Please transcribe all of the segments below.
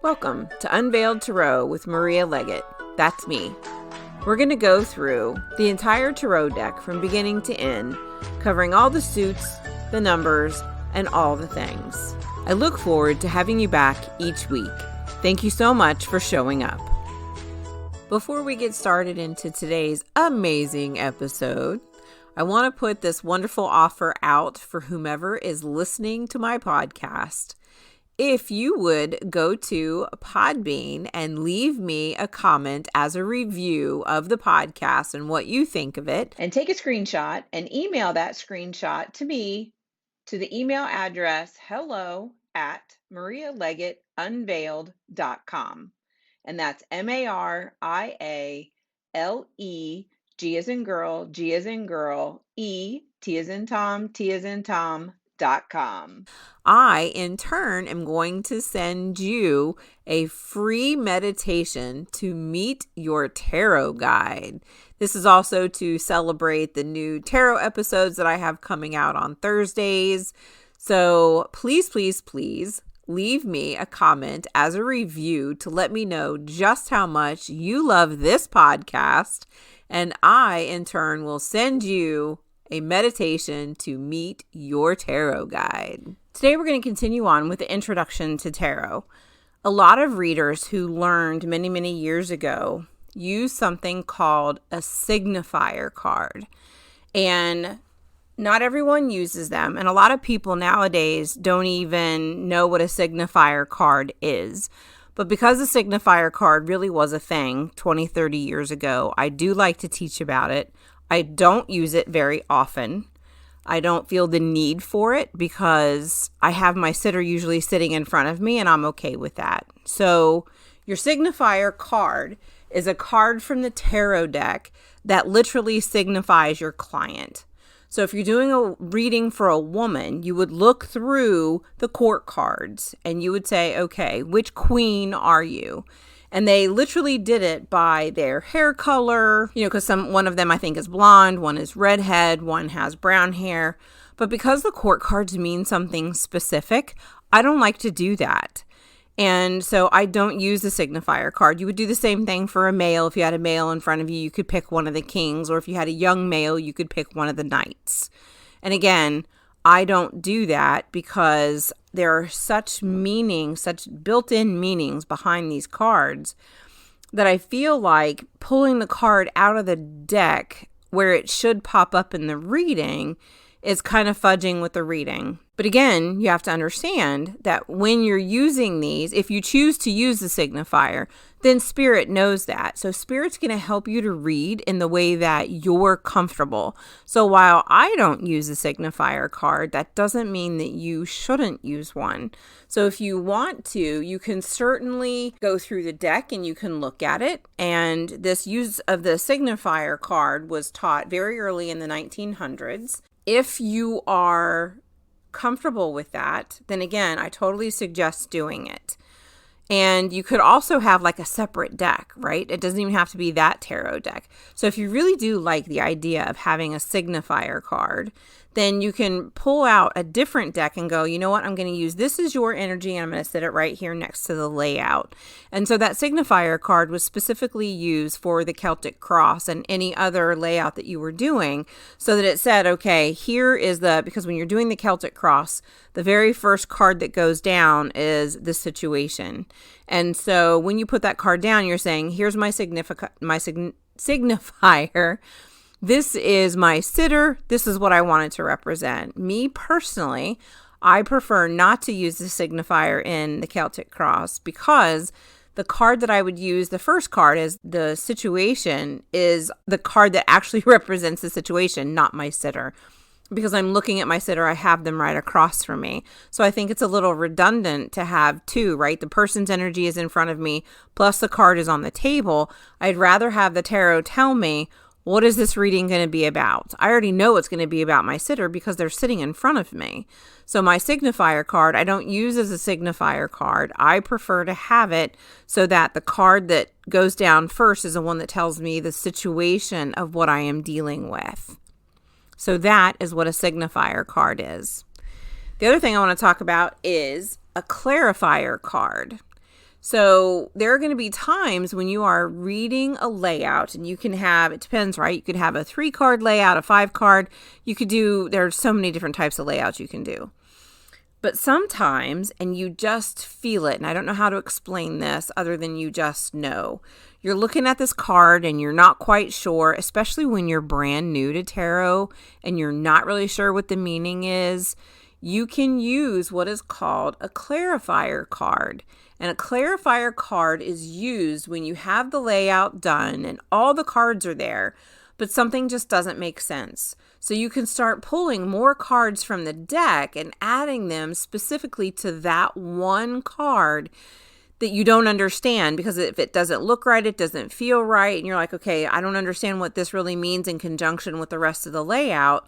Welcome to Unveiled Tarot with Maria Leggett. That's me. We're going to go through the entire tarot deck from beginning to end, covering all the suits, the numbers, and all the things. I look forward to having you back each week. Thank you so much for showing up. Before we get started into today's amazing episode, I want to put this wonderful offer out for whomever is listening to my podcast. If you would go to Podbean and leave me a comment as a review of the podcast and what you think of it, and take a screenshot and email that screenshot to me to the email address hello@marialeggettunveiled.com. And that's MARIALE, G as in girl, G as in girl, E, T as in Tom, T as in Tom.com. I, in turn, am going to send you a free meditation to meet your tarot guide. This is also to celebrate the new tarot episodes that I have coming out on Thursdays. So please, please, please leave me a comment as a review to let me know just how much you love this podcast. And I, in turn, will send you a meditation to meet your tarot guide. Today we're going to continue on with the introduction to tarot. A lot of readers who learned many, many years ago use something called a signifier card. And not everyone uses them. And a lot of people nowadays don't even know what a signifier card is. But because a signifier card really was a thing 20, 30 years ago, I do like to teach about it. I don't use it very often. I don't feel the need for it because I have my sitter usually sitting in front of me and I'm okay with that. So your signifier card is a card from the tarot deck that literally signifies your client. So if you're doing a reading for a woman, you would look through the court cards and you would say, okay, which queen are you? And they literally did it by their hair color, because one of them I think is blonde, one is redhead, one has brown hair. But because the court cards mean something specific, I don't like to do that. And so I don't use the signifier card. You would do the same thing for a male. If you had a male in front of you, you could pick one of the kings. Or if you had a young male, you could pick one of the knights. And again, I don't do that because there are such meanings, such built-in meanings behind these cards that I feel like pulling the card out of the deck where it should pop up in the reading is kind of fudging with the reading. But again, you have to understand that when you're using these, if you choose to use the signifier, then Spirit knows that. So Spirit's going to help you to read in the way that you're comfortable. So while I don't use a signifier card, that doesn't mean that you shouldn't use one. So if you want to, you can certainly go through the deck and you can look at it. And this use of the signifier card was taught very early in the 1900s. If you are comfortable with that, then again, I totally suggest doing it. And you could also have like a separate deck, right? It doesn't even have to be that tarot deck. So if you really do like the idea of having a signifier card, then you can pull out a different deck and go, you know what, I'm going to use this as your energy and I'm going to sit it right here next to the layout. And so that signifier card was specifically used for the Celtic cross and any other layout that you were doing so that it said, okay, here is because when you're doing the Celtic cross, the very first card that goes down is the situation. And so when you put that card down, you're saying, here's my signifier. This is my sitter. This is what I want it to represent. Me personally, I prefer not to use the signifier in the Celtic cross because the card that I would use, the first card is the situation, is the card that actually represents the situation, not my sitter. Because I'm looking at my sitter, I have them right across from me. So I think it's a little redundant to have two, right? The person's energy is in front of me, plus the card is on the table. I'd rather have the tarot tell me, what is this reading going to be about? I already know it's going to be about my sitter because they're sitting in front of me. So my signifier card, I don't use as a signifier card. I prefer to have it so that the card that goes down first is the one that tells me the situation of what I am dealing with. So that is what a signifier card is. The other thing I want to talk about is a clarifier card. So there are going to be times when you are reading a layout, and you can have, it depends, right? You could have a 3-card layout, a 5-card. There's so many different types of layouts you can do. But sometimes, and you just feel it, and I don't know how to explain this other than you just know. You're looking at this card and you're not quite sure, especially when you're brand new to tarot and you're not really sure what the meaning is. You can use what is called a Clarifier Card. And a Clarifier Card is used when you have the layout done and all the cards are there, but something just doesn't make sense. So you can start pulling more cards from the deck and adding them specifically to that one card that you don't understand, because if it doesn't look right, it doesn't feel right, and you're like, okay, I don't understand what this really means in conjunction with the rest of the layout,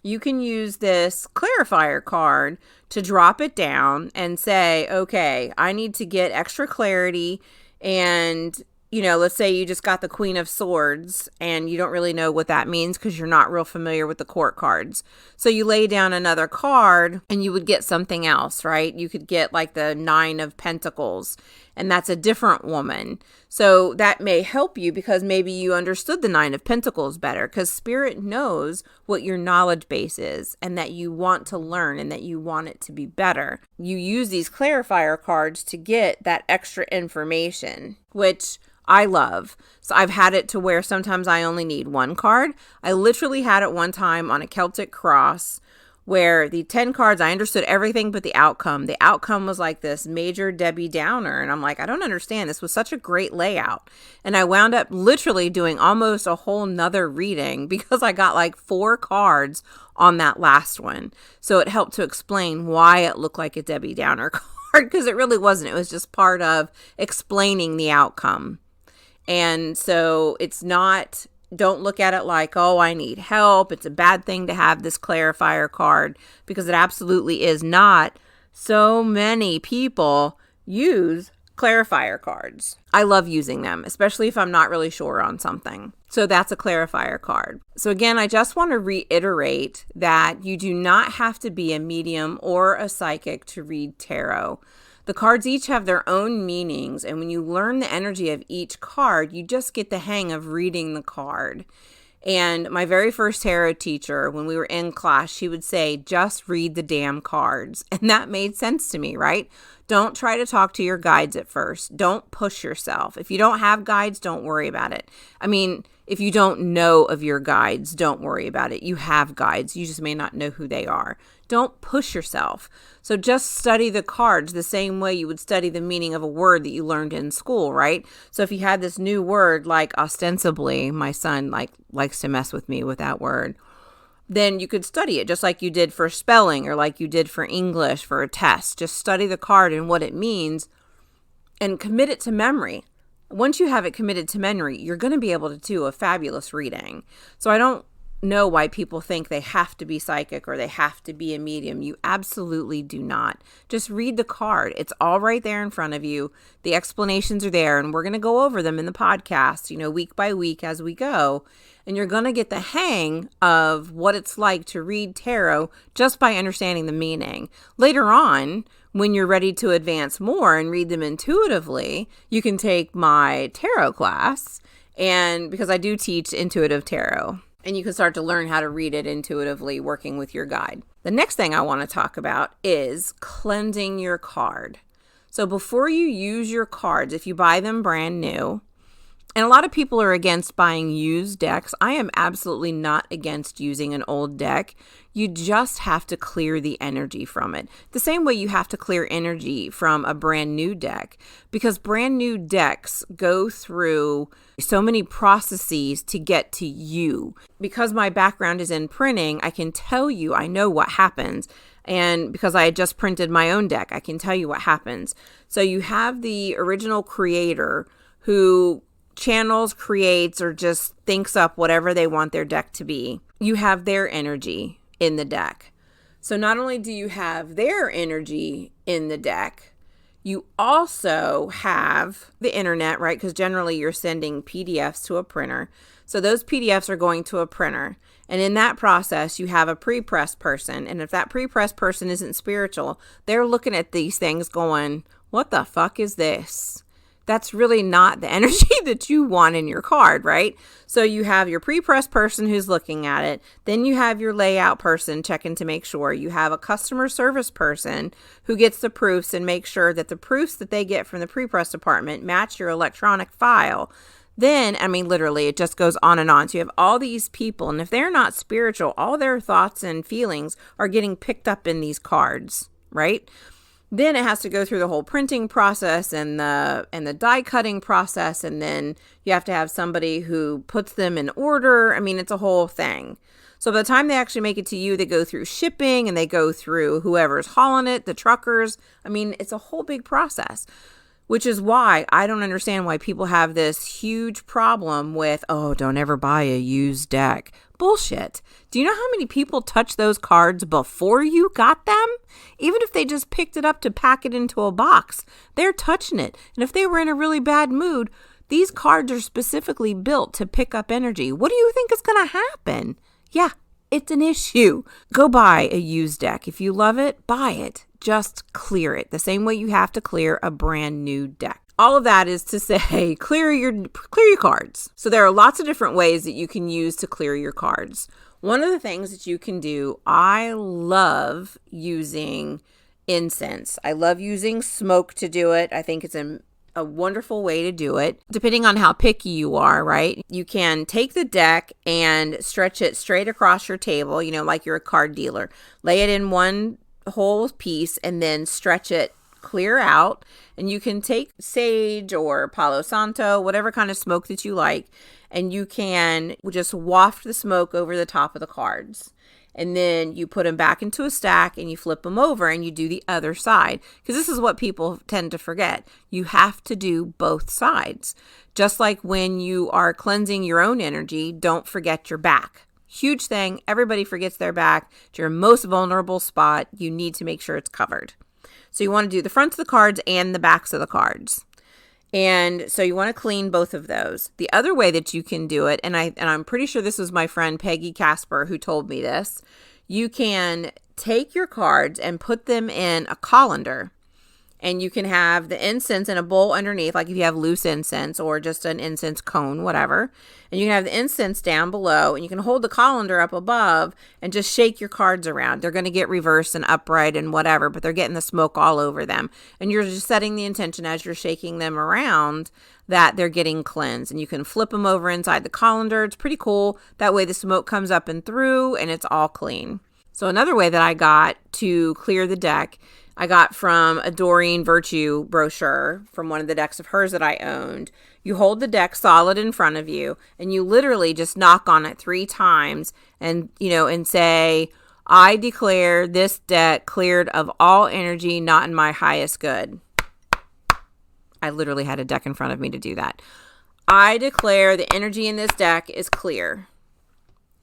you can use this Clarifier card to drop it down and say, okay, I need to get extra clarity. And, let's say you just got the Queen of Swords and you don't really know what that means because you're not real familiar with the court cards. So you lay down another card and you would get something else, right? You could get like the 9 of Pentacles, and that's a different woman. So that may help you because maybe you understood the 9 of Pentacles better, because Spirit knows what your knowledge base is and that you want to learn and that you want it to be better. You use these Clarifier cards to get that extra information, which I love. So I've had it to where sometimes I only need 1 card. I literally had it one time on a Celtic cross where the 10 cards, I understood everything but the outcome. The outcome was like this major Debbie Downer. And I'm like, I don't understand. This was such a great layout. And I wound up literally doing almost a whole nother reading because I got like 4 cards on that last one. So it helped to explain why it looked like a Debbie Downer card, because it really wasn't. It was just part of explaining the outcome. And so it's not, don't look at it like, oh, I need help. It's a bad thing to have this Clarifier card, because it absolutely is not. So many people use Clarifier cards. I love using them, especially if I'm not really sure on something. So that's a Clarifier card. So again, I just want to reiterate that you do not have to be a medium or a psychic to read tarot. The cards each have their own meanings, and when you learn the energy of each card, you just get the hang of reading the card. And my very first tarot teacher, when we were in class, she would say, just read the damn cards. And that made sense to me, right? Don't try to talk to your guides at first. Don't push yourself. If you don't have guides, don't worry about it. I mean, if you don't know of your guides, don't worry about it. You have guides. You just may not know who they are. Don't push yourself. So just study the cards the same way you would study the meaning of a word that you learned in school, right? So if you had this new word, like ostensibly, my son likes to mess with me with that word, then you could study it just like you did for spelling or like you did for English for a test. Just study the card and what it means and commit it to memory. Once you have it committed to memory, you're going to be able to do a fabulous reading. So I don't know why people think they have to be psychic or they have to be a medium. You absolutely do not. Just read the card. It's all right there in front of you. The explanations are there, and we're going to go over them in the podcast, week by week as we go. And you're going to get the hang of what it's like to read tarot just by understanding the meaning. Later on, when you're ready to advance more and read them intuitively, you can take my tarot class, and because I do teach intuitive tarot. And you can start to learn how to read it intuitively working with your guide. The next thing I want to talk about is cleansing your card. So before you use your cards, if you buy them brand new, and a lot of people are against buying used decks. I am absolutely not against using an old deck. You just have to clear the energy from it. The same way you have to clear energy from a brand new deck, because brand new decks go through so many processes to get to you. Because my background is in printing, I can tell you, I know what happens. And because I had just printed my own deck, I can tell you what happens. So you have the original creator who channels, creates, or just thinks up whatever they want their deck to be. You have their energy in the deck. So not only do you have their energy in the deck, you also have the internet, right? Because generally you're sending PDFs to a printer. So those PDFs are going to a printer. And in that process, you have a pre-press person. And if that pre-press person isn't spiritual, they're looking at these things going, what the fuck is this? That's really not the energy that you want in your card, right? So you have your pre-press person who's looking at it. Then you have your layout person checking to make sure. You have a customer service person who gets the proofs and makes sure that the proofs that they get from the pre-press department match your electronic file. Then, I mean, literally, it just goes on and on. So you have all these people, and if they're not spiritual, all their thoughts and feelings are getting picked up in these cards, right? Then it has to go through the whole printing process and the die cutting process, and then you have to have somebody who puts them in order. I mean, it's a whole thing. So by the time they actually make it to you, they go through shipping and they go through whoever's hauling it, the truckers. I mean, it's a whole big process, which is why I don't understand why people have this huge problem with, oh, don't ever buy a used deck. Bullshit. Do you know how many people touch those cards before you got them? Even if they just picked it up to pack it into a box, they're touching it. And if they were in a really bad mood, these cards are specifically built to pick up energy. What do you think is going to happen? Yeah, it's an issue. Go buy a used deck. If you love it, buy it. Just clear it the same way you have to clear a brand new deck. All of that is to say, clear your cards. So there are lots of different ways that you can use to clear your cards. One of the things that you can do, I love using incense. I love using smoke to do it. I think it's a wonderful way to do it. Depending on how picky you are, right? You can take the deck and stretch it straight across your table, like you're a card dealer. Lay it in one whole piece and then stretch it clear out, and you can take sage or Palo Santo, whatever kind of smoke that you like, and you can just waft the smoke over the top of the cards. And then you put them back into a stack and you flip them over and you do the other side. Because this is what people tend to forget. You have to do both sides. Just like when you are cleansing your own energy, don't forget your back. Huge thing. Everybody forgets their back. It's your most vulnerable spot. You need to make sure it's covered. So you want to do the fronts of the cards and the backs of the cards. And so you want to clean both of those. The other way that you can do it, and I'm pretty sure this was my friend Peggy Casper who told me this, you can take your cards and put them in a colander. And you can have the incense in a bowl underneath, like if you have loose incense or just an incense cone, whatever. And you can have the incense down below, and you can hold the colander up above and just shake your cards around. They're going to get reversed and upright and whatever, but they're getting the smoke all over them. And you're just setting the intention as you're shaking them around that they're getting cleansed. And you can flip them over inside the colander. It's pretty cool. That way the smoke comes up and through and it's all clean. So another way that I got to clear the deck, I got from a Doreen Virtue brochure from one of the decks of hers that I owned. You hold the deck solid in front of you and you literally just knock on it 3 times and say, I declare this deck cleared of all energy not in my highest good. I literally had a deck in front of me to do that. I declare the energy in this deck is clear.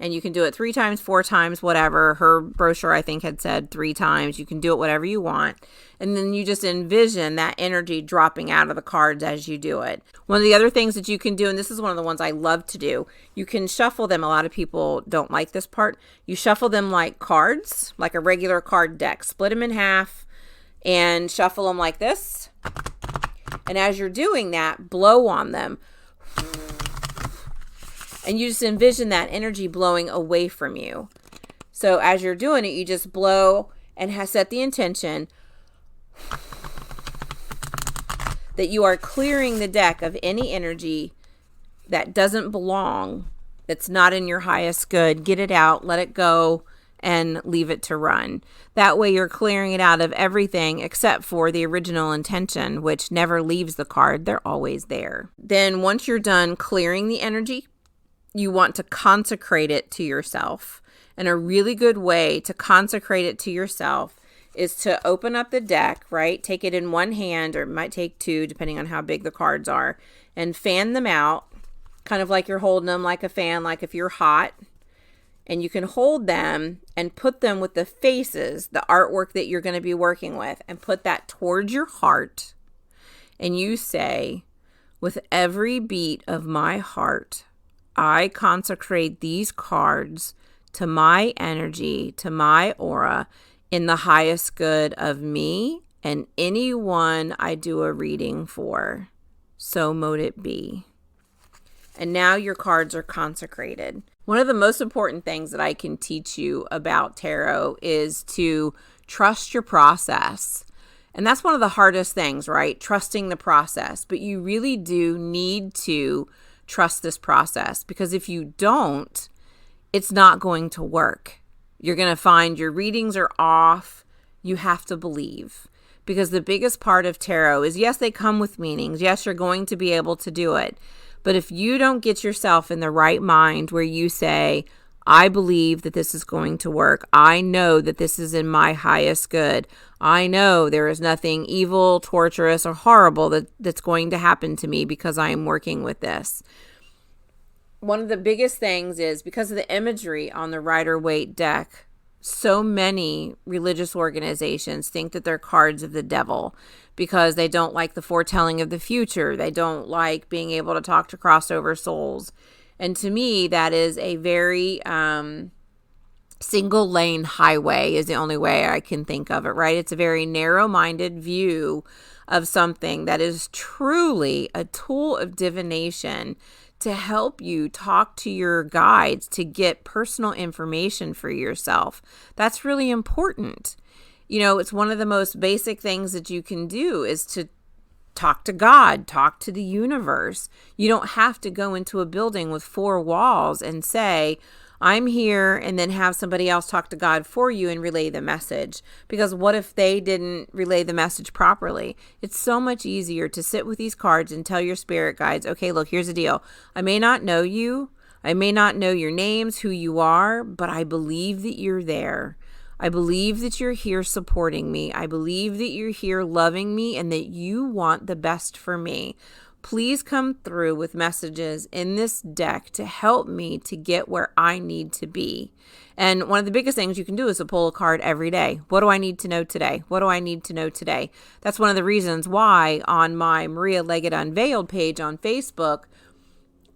And you can do it 3 times, 4 times, whatever. Her brochure, I think, had said 3 times. You can do it whatever you want. And then you just envision that energy dropping out of the cards as you do it. One of the other things that you can do, and this is one of the ones I love to do, you can shuffle them. A lot of people don't like this part. You shuffle them like cards, like a regular card deck. Split them in half and shuffle them like this. And as you're doing that, blow on them. And you just envision that energy blowing away from you. So as you're doing it, you just blow and set the intention that you are clearing the deck of any energy that doesn't belong, that's not in your highest good. Get it out, let it go, and leave it to run. That way you're clearing it out of everything except for the original intention, which never leaves the card. They're always there. Then once you're done clearing the energy, you want to consecrate it to yourself. And a really good way to consecrate it to yourself is to open up the deck, right? Take it in one hand, or it might take 2, depending on how big the cards are, and fan them out, kind of like you're holding them like a fan, like if you're hot. And you can hold them and put them with the faces, the artwork that you're going to be working with, and put that towards your heart. And you say, with every beat of my heart, I consecrate these cards to my energy, to my aura, in the highest good of me and anyone I do a reading for. So mote it be. And now your cards are consecrated. One of the most important things that I can teach you about tarot is to trust your process. And that's one of the hardest things, right? Trusting the process. But you really do need to trust this process, because if you don't, it's not going to work. You're going to find your readings are off. You have to believe. Because the biggest part of tarot is, yes, they come with meanings. Yes, you're going to be able to do it. But if you don't get yourself in the right mind where you say, I believe that this is going to work. I know that this is in my highest good. I know there is nothing evil, torturous, or horrible that's going to happen to me because I am working with this. One of the biggest things is, because of the imagery on the Rider-Waite deck, so many religious organizations think that they're cards of the devil because they don't like the foretelling of the future. They don't like being able to talk to crossover souls. And to me, that is a very single lane highway is the only way I can think of it, right? It's a very narrow-minded view of something that is truly a tool of divination to help you talk to your guides to get personal information for yourself. That's really important. You know, it's one of the most basic things that you can do is to talk to God, talk to the universe. You don't have to go into a building with 4 walls and say, I'm here, and then have somebody else talk to God for you and relay the message. Because what if they didn't relay the message properly? It's so much easier to sit with these cards and tell your spirit guides, okay, look, here's the deal. I may not know you. I may not know your names, who you are, but I believe that you're there. I believe that you're here supporting me. I believe that you're here loving me and that you want the best for me. Please come through with messages in this deck to help me to get where I need to be. And one of the biggest things you can do is to pull a card every day. What do I need to know today? What do I need to know today? That's one of the reasons why on my Maria Leggett Unveiled page on Facebook,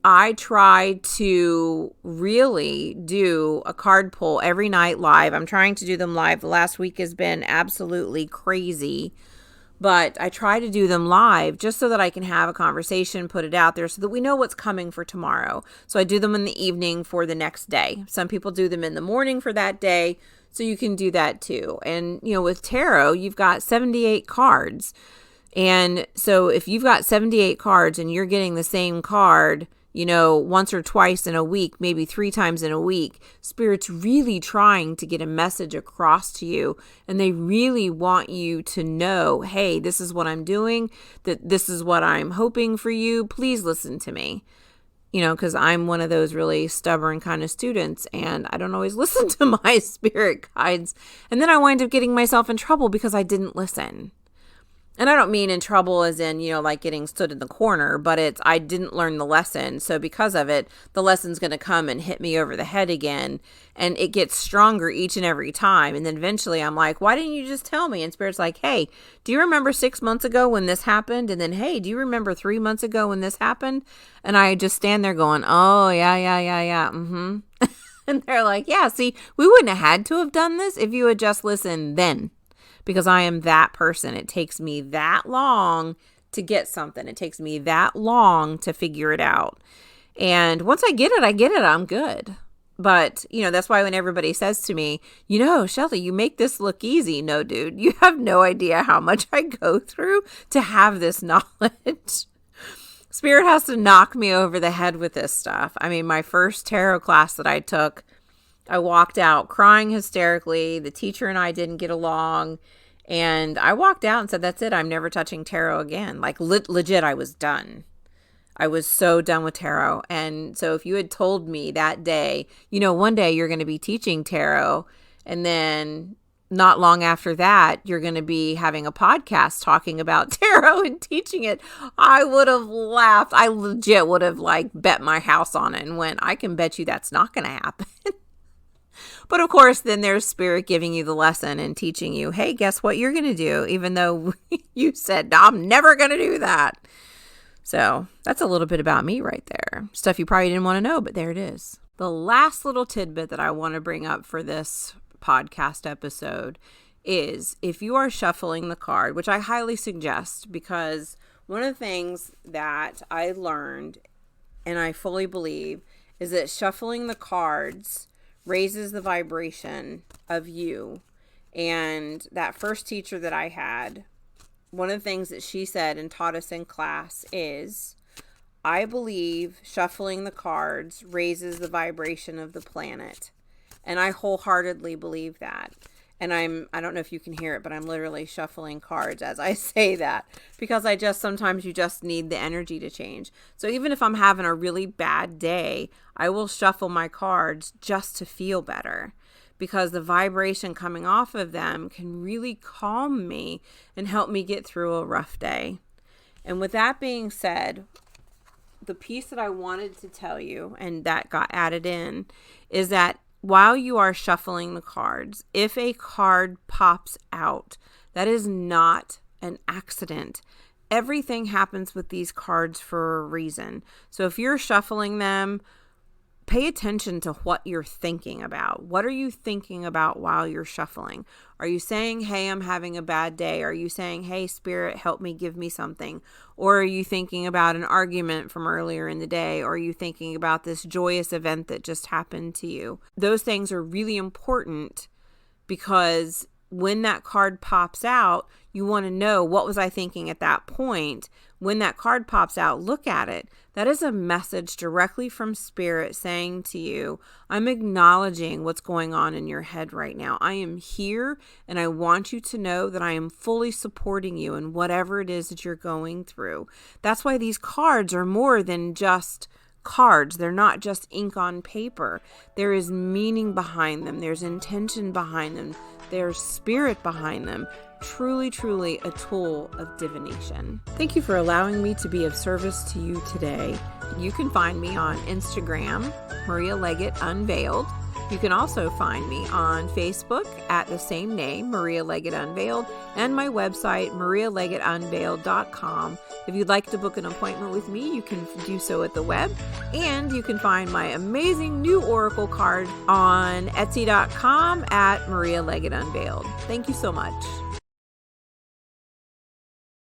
I try to really do a card pull every night live. I'm trying to do them live. The last week has been absolutely crazy, but I try to do them live just so that I can have a conversation, put it out there so that we know what's coming for tomorrow. So I do them in the evening for the next day. Some people do them in the morning for that day, so you can do that too. And, you know, with tarot, you've got 78 cards. And so if you've got 78 cards and you're getting the same card, you know, once or twice in a week, maybe 3 times in a week, Spirit's really trying to get a message across to you. And they really want you to know, hey, this is what I'm doing, that this is what I'm hoping for you. Please listen to me. You know, because I'm one of those really stubborn kind of students, and I don't always listen to my spirit guides. And then I wind up getting myself in trouble because I didn't listen. And I don't mean in trouble as in, you know, like getting stood in the corner, but it's I didn't learn the lesson. So because of it, the lesson's going to come and hit me over the head again. And it gets stronger each and every time. And then eventually I'm like, why didn't you just tell me? And Spirit's like, hey, do you remember 6 months ago when this happened? And then, hey, do you remember 3 months ago when this happened? And I just stand there going, oh, yeah. Mm-hmm. And they're like, yeah, see, we wouldn't have had to have done this if you had just listened then. Because I am that person. It takes me that long to get something. It takes me that long to figure it out. And once I get it, I'm good. But, you know, that's why when everybody says to me, you know, Shelly, you make this look easy. No, dude, you have no idea how much I go through to have this knowledge. Spirit has to knock me over the head with this stuff. I mean, my first tarot class that I took, I walked out crying hysterically. The teacher and I didn't get along. And I walked out and said, that's it. I'm never touching tarot again. Like legit, I was done. I was so done with tarot. And so if you had told me that day, you know, one day you're going to be teaching tarot, and then not long after that, you're going to be having a podcast talking about tarot and teaching it, I would have laughed. I legit would have like bet my house on it and went, I can bet you that's not going to happen. But of course, then there's Spirit giving you the lesson and teaching you, hey, guess what you're going to do, even though you said, no, I'm never going to do that. So that's a little bit about me right there. Stuff you probably didn't want to know, but there it is. The last little tidbit that I want to bring up for this podcast episode is if you are shuffling the card, which I highly suggest, because one of the things that I learned and I fully believe is that shuffling the cards raises the vibration of you. And that first teacher that I had, one of the things that she said and taught us in class is, I believe shuffling the cards raises the vibration of the planet. And I wholeheartedly believe that. And I don't know if you can hear it, but I'm literally shuffling cards as I say that, because sometimes you just need the energy to change. So even if I'm having a really bad day, I will shuffle my cards just to feel better, because the vibration coming off of them can really calm me and help me get through a rough day. And with that being said, the piece that I wanted to tell you, and that got added in, is that while you are shuffling the cards, if a card pops out, that is not an accident. Everything happens with these cards for a reason. So if you're shuffling them, pay attention to what you're thinking about. What are you thinking about while you're shuffling? Are you saying, hey, I'm having a bad day? Are you saying, hey, Spirit, help me, give me something? Or are you thinking about an argument from earlier in the day? Or are you thinking about this joyous event that just happened to you? Those things are really important, because when that card pops out, you want to know, what was I thinking at that point? When that card pops out, look at it. That is a message directly from Spirit saying to you, I'm acknowledging what's going on in your head right now. I am here, and I want you to know that I am fully supporting you in whatever it is that you're going through. That's why these cards are more than just cards. They're not just ink on paper. There is meaning behind them. There's intention behind them. There's spirit behind them. Truly, truly a tool of divination. Thank you for allowing me to be of service to you today. You can find me on Instagram, Maria Leggett Unveiled. You can also find me on Facebook at the same name, Maria Leggett Unveiled, and my website, marialeggettunveiled.com. If you'd like to book an appointment with me, you can do so at the web, and you can find my amazing new oracle card on Etsy.com at Maria Leggett Unveiled. Thank you so much.